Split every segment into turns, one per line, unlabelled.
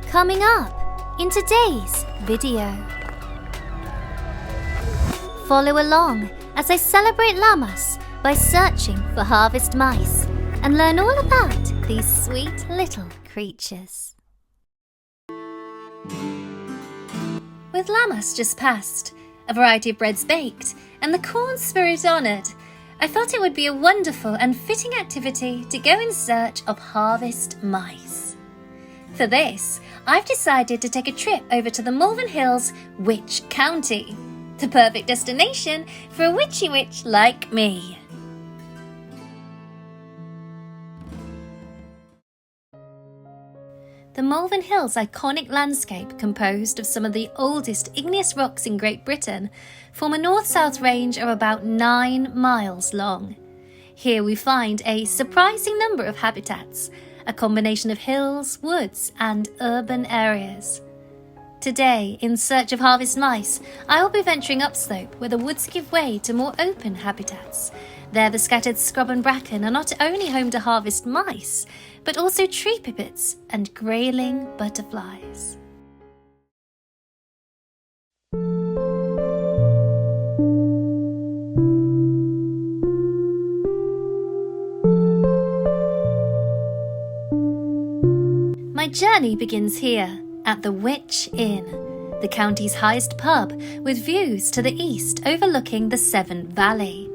Coming up in today's video. Follow along as I celebrate Lammas by searching for harvest mice and learn all about these sweet little creatures. With Lammas just past, a variety of breads baked, and the corn spirit honoured, I thought it would be a wonderful and fitting activity to go in search of harvest mice. For this, I've decided to take a trip over to the Malvern Hills, Wyche County, the perfect destination for a witchy witch like me. The Malvern Hills' iconic landscape, composed of some of the oldest igneous rocks in Great Britain, form a north-south range of about 9 miles long. Here we find a surprising number of habitats, a combination of hills, woods and urban areas. Today, in search of harvest mice, I will be venturing upslope where the woods give way to more open habitats. There the scattered scrub and bracken are not only home to harvest mice, but also tree pipits and grayling butterflies. My journey begins here, at the Wyche Inn, the county's highest pub with views to the east overlooking the Severn Valley.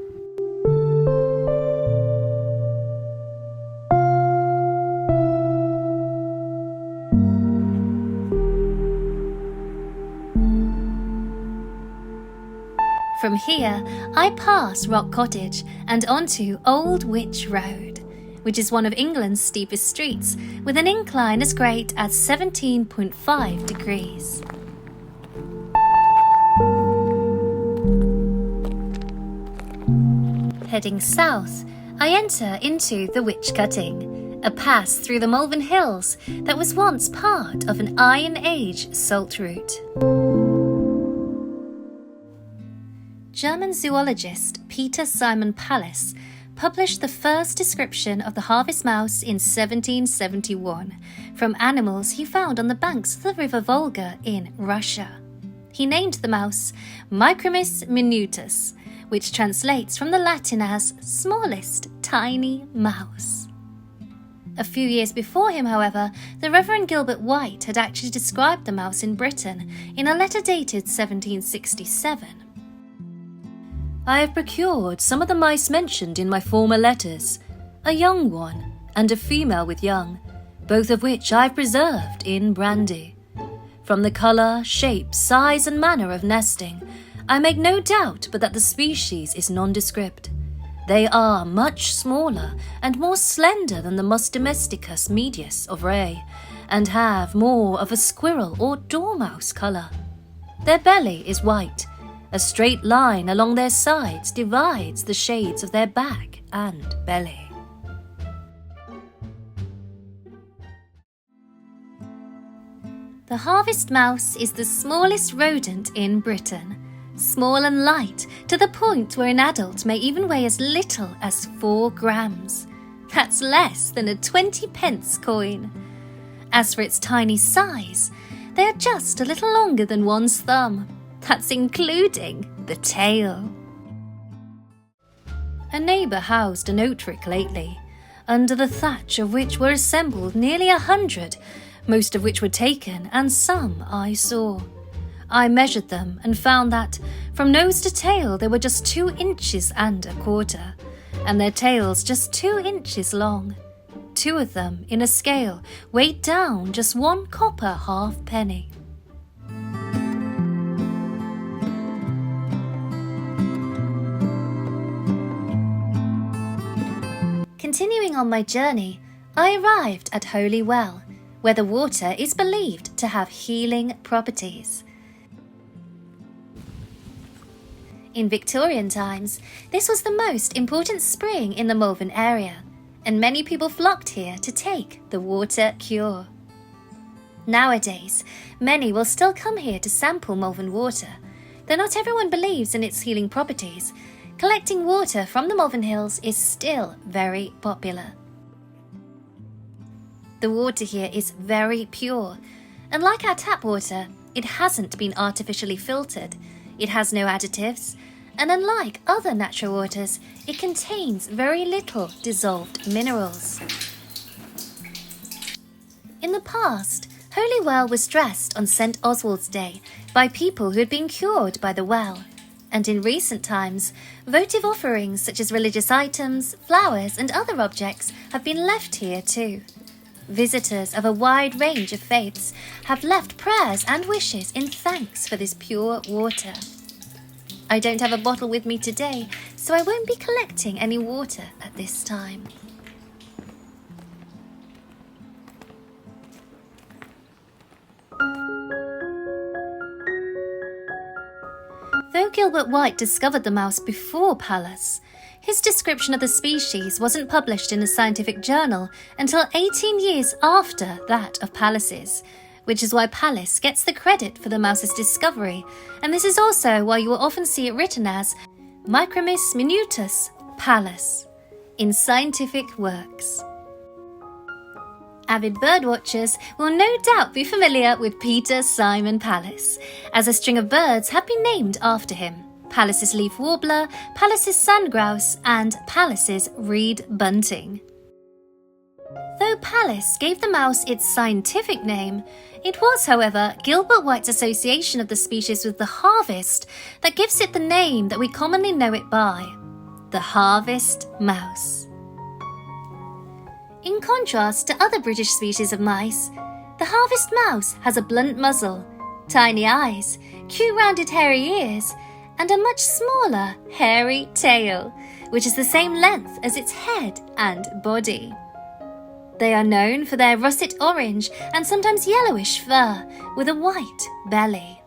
From here, I pass Rock Cottage and onto Old Wyche Road, which is one of England's steepest streets, with an incline as great as 17.5 degrees. Heading south, I enter into the Wyche Cutting, a pass through the Malvern Hills that was once part of an Iron Age salt route. German zoologist Peter Simon Pallas published the first description of the harvest mouse in 1771 from animals he found on the banks of the river Volga in Russia. He named the mouse Micromis minutus, which translates from the Latin as smallest tiny mouse. A few years before him, however, the Reverend Gilbert White had actually described the mouse in Britain in a letter dated 1767. I have procured some of the mice mentioned in my former letters, a young one and a female with young, both of which I have preserved in brandy. From the colour, shape, size and manner of nesting, I make no doubt but that the species is nondescript. They are much smaller and more slender than the Mus domesticus medius of Ray, and have more of a squirrel or dormouse colour. Their belly is white. A straight line along their sides divides the shades of their back and belly. The harvest mouse is the smallest rodent in Britain, small and light to the point where an adult may even weigh as little as 4 grams. That's less than a 20-pence coin. As for its tiny size, they are just a little longer than one's thumb. That's including the tail. A neighbour housed an oat rick lately, under the thatch of which were assembled nearly 100, most of which were taken and some I saw. I measured them and found that, from nose to tail, they were just 2 inches and a quarter, and their tails just 2 inches long. 2 of them, in a scale, weighed down just 1 copper halfpenny. Continuing on my journey, I arrived at Holy Well, where the water is believed to have healing properties. In Victorian times, this was the most important spring in the Malvern area, and many people flocked here to take the water cure. Nowadays, many will still come here to sample Malvern water, though not everyone believes in its healing properties. Collecting water from the Malvern Hills is still very popular. The water here is very pure, And like our tap water, it hasn't been artificially filtered. It has no additives, and unlike other natural waters, it contains very little dissolved minerals. In the past, Holy Well was dressed on St. Oswald's Day by people who had been cured by the well, and in recent times, votive offerings such as religious items, flowers and other objects have been left here too. Visitors of a wide range of faiths have left prayers and wishes in thanks for this pure water. I don't have a bottle with me today, so I won't be collecting any water at this time. Though Gilbert White discovered the mouse before Pallas, his description of the species wasn't published in a scientific journal until 18 years after that of Pallas's, which is why Pallas gets the credit for the mouse's discovery, and this is also why you will often see it written as Micromis minutus Pallas in scientific works. Avid birdwatchers will no doubt be familiar with Peter Simon Pallas, as a string of birds have been named after him: Pallas's leaf warbler, Pallas's sandgrouse, and Pallas's reed bunting. Though Pallas gave the mouse its scientific name, it was, however, Gilbert White's association of the species with the harvest that gives it the name that we commonly know it by: the harvest mouse. In contrast to other British species of mice, the harvest mouse has a blunt muzzle, tiny eyes, cute rounded hairy ears, and a much smaller hairy tail, which is the same length as its head and body. They are known for their russet orange and sometimes yellowish fur with a white belly.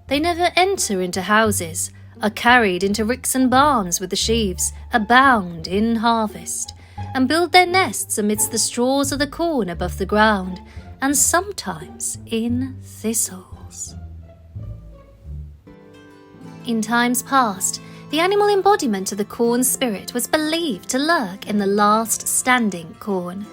They never enter into houses, are carried into ricks and barns with the sheaves, abound in harvest, and build their nests amidst the straws of the corn above the ground, and sometimes in thistles. In times past, the animal embodiment of the corn spirit was believed to lurk in the last standing corn.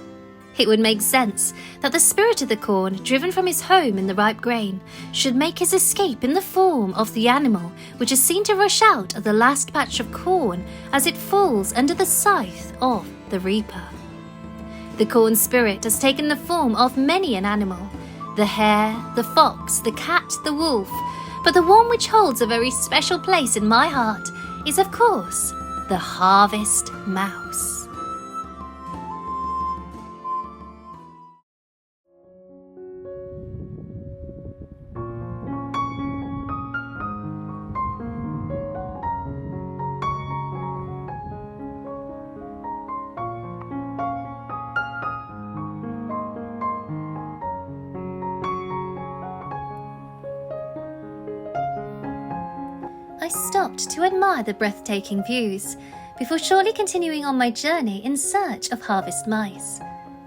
It would make sense that the spirit of the corn, driven from his home in the ripe grain, should make his escape in the form of the animal which is seen to rush out of the last patch of corn as it falls under the scythe of the reaper. The corn spirit has taken the form of many an animal: the hare, the fox, the cat, the wolf, but the one which holds a very special place in my heart is, of course, the harvest mouse. I stopped to admire the breathtaking views before shortly continuing on my journey in search of harvest mice,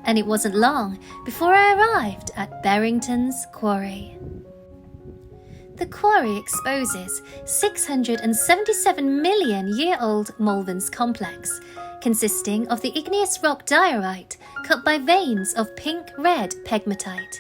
and it wasn't long before I arrived at Berrington's quarry. The quarry exposes 677 million year old Malvern's complex, consisting of the igneous rock diorite cut by veins of pink-red pegmatite.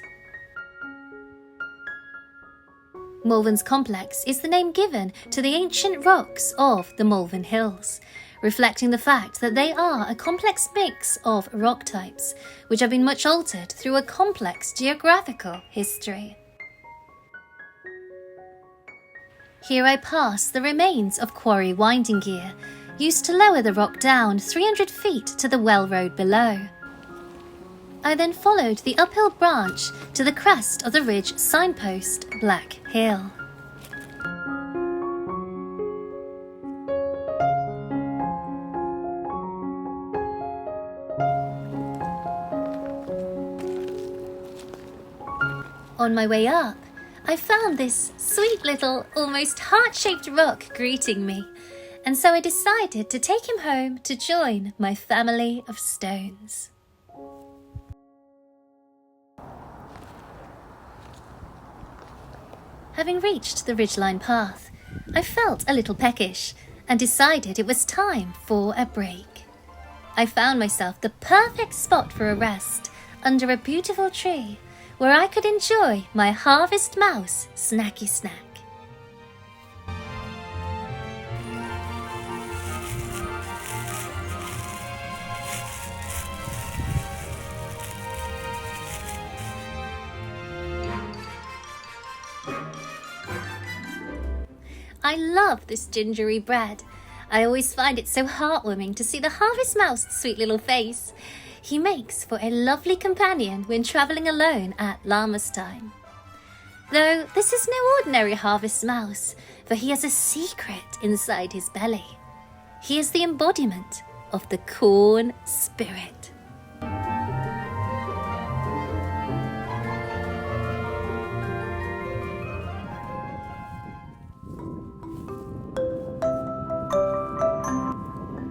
Malvern's complex is the name given to the ancient rocks of the Malvern Hills, reflecting the fact that they are a complex mix of rock types, which have been much altered through a complex geographical history. Here I pass the remains of quarry winding gear, used to lower the rock down 300 feet to the well road below. I then followed the uphill branch to the crest of the ridge signpost, Black Hill. On my way up, I found this sweet little, almost heart-shaped rock greeting me, and so I decided to take him home to join my family of stones. Having reached the ridgeline path, I felt a little peckish and decided it was time for a break. I found myself the perfect spot for a rest under a beautiful tree where I could enjoy my harvest mouse snacky snack. I love this gingery bread. I always find it so heartwarming to see the harvest mouse's sweet little face. He makes for a lovely companion when travelling alone at Lammas time. Though this is no ordinary harvest mouse, for he has a secret inside his belly. He is the embodiment of the corn spirit.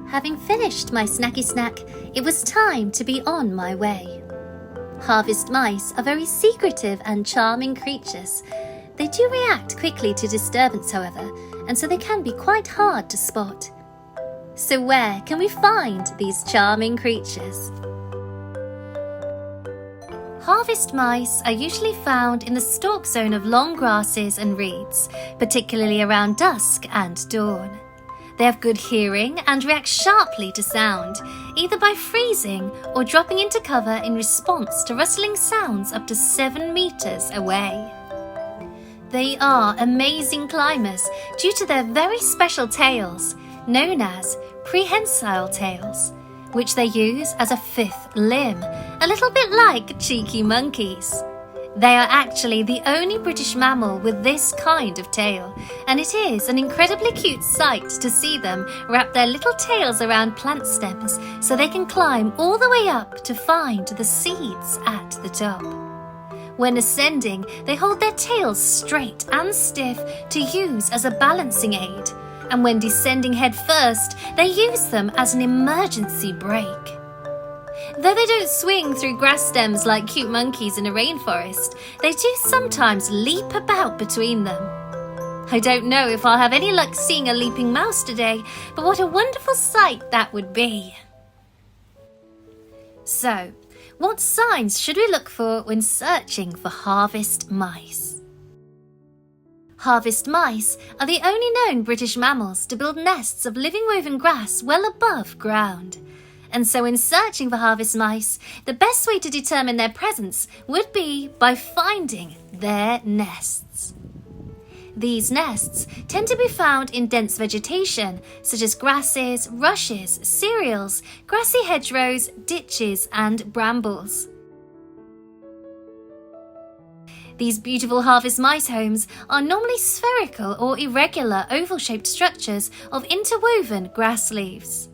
Having finished my snacky snack, it was time to be on my way. Harvest mice are very secretive and charming creatures. They do react quickly to disturbance, however, and so they can be quite hard to spot. So where can we find these charming creatures? Harvest mice are usually found in the stalk zone of long grasses and reeds, particularly around dusk and dawn. They have good hearing and react sharply to sound, either by freezing or dropping into cover in response to rustling sounds up to 7 meters away. They are amazing climbers due to their very special tails, known as prehensile tails, which they use as a 5th limb, a little bit like cheeky monkeys. They are actually the only British mammal with this kind of tail, and it is an incredibly cute sight to see them wrap their little tails around plant stems so they can climb all the way up to find the seeds at the top. When ascending, they hold their tails straight and stiff to use as a balancing aid, and when descending head first, they use them as an emergency brake. Though they don't swing through grass stems like cute monkeys in a rainforest, they do sometimes leap about between them. I don't know if I'll have any luck seeing a leaping mouse today, but what a wonderful sight that would be. So, what signs should we look for when searching for harvest mice? Harvest mice are the only known British mammals to build nests of living woven grass well above ground. And so in searching for harvest mice, the best way to determine their presence would be by finding their nests. These nests tend to be found in dense vegetation, such as grasses, rushes, cereals, grassy hedgerows, ditches, and brambles. These beautiful harvest mice homes are normally spherical or irregular oval-shaped structures of interwoven grass leaves.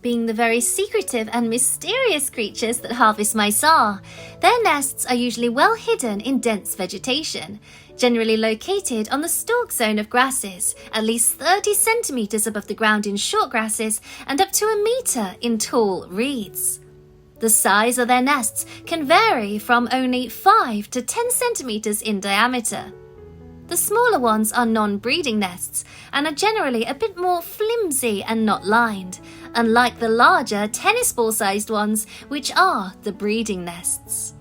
Being the very secretive and mysterious creatures that harvest mice are, their nests are usually well hidden in dense vegetation, generally located on the stalk zone of grasses, at least 30 centimetres above the ground in short grasses and up to 1 metre in tall reeds. The size of their nests can vary from only 5 to 10 centimetres in diameter. The smaller ones are non-breeding nests and are generally a bit more flimsy and not lined, unlike the larger tennis ball-sized ones, which are the breeding nests.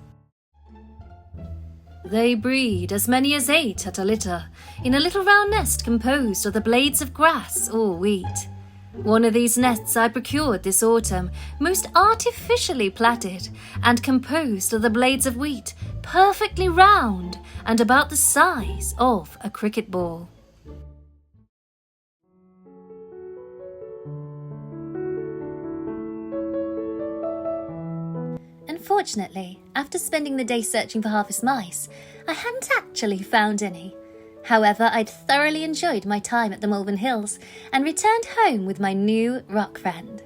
They breed as many as 8 at a litter, in a little round nest composed of the blades of grass or wheat. One of these nests I procured this autumn, most artificially platted, and composed of the blades of wheat, perfectly round and about the size of a cricket ball. Unfortunately, after spending the day searching for harvest mice, I hadn't actually found any. However, I'd thoroughly enjoyed my time at the Malvern Hills and returned home with my new rock friend.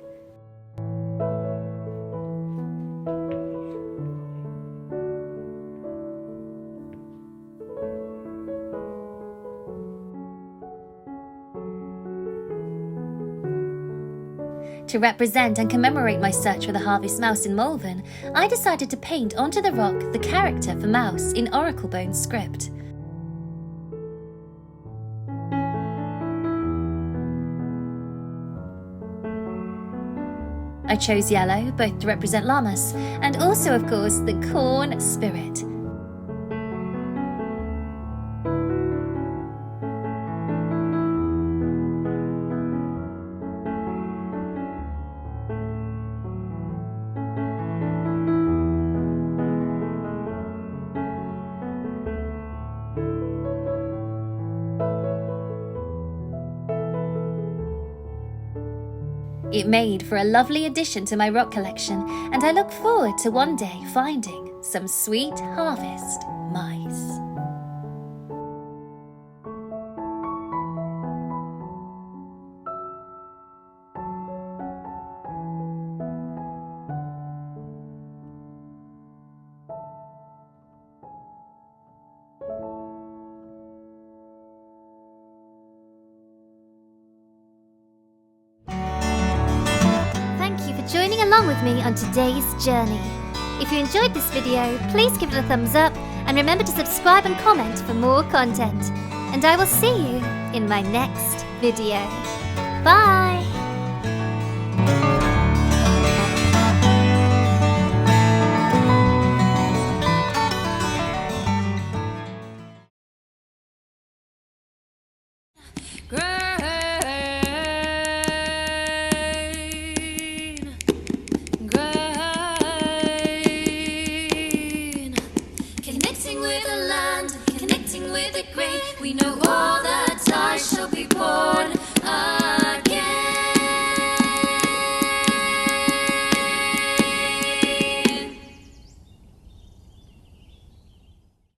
To represent and commemorate my search for the harvest mouse in Malvern, I decided to paint onto the rock the character for mouse in oracle bone script. I chose yellow, both to represent Lammas, and also, of course, the corn spirit. It made for a lovely addition to my rock collection, and I look forward to one day finding some sweet harvest mice. Joining along with me on today's journey. If you enjoyed this video, please give it a thumbs up and remember to subscribe and comment for more content. And I will see you in my next video. Bye!
We know all that I shall be born.